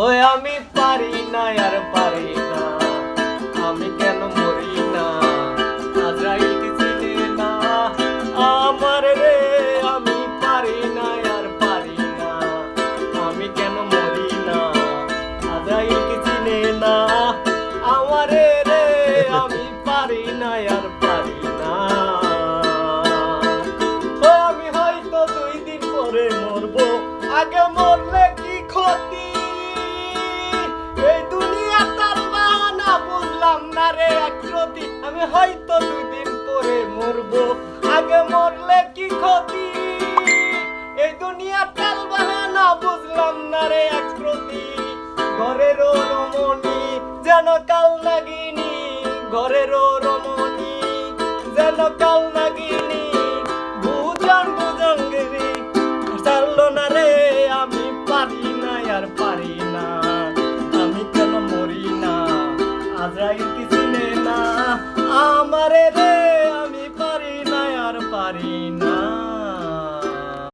ওই আমি পারি না আর পারি না, আমি কেন মরি না, আজরাইল কি চিনে না আমার রে, আমি পারি না আর পারি না, আমি কেন মরি না, আজরাইল কি চিনে না আমার রে, আমি পারি না আর পারি না। ও আমি হয়তো 2 দিন পরে মরবো, আগে মরলে কি ক্ষতি, এই দুনিয়া তার বাহানা বুঝলাম না রে একরতি, আমি হয়তো 2 দিন পরে মরবো, আগে মরলে কি ক্ষতি, এই দুনিয়া তার বাহানা বুঝলাম না রে একরতি, ঘরেরও রমণী যেন কাল নাগিনী, ঘরেরও রমণী যেন কাল নাগিনী, বুঝান বুঝাঙ্গিনী চাললো না রে, আমি পারি না আর পারি না, আমি কেন মরি না, আজরাইল কি চিনে না আমারে রে।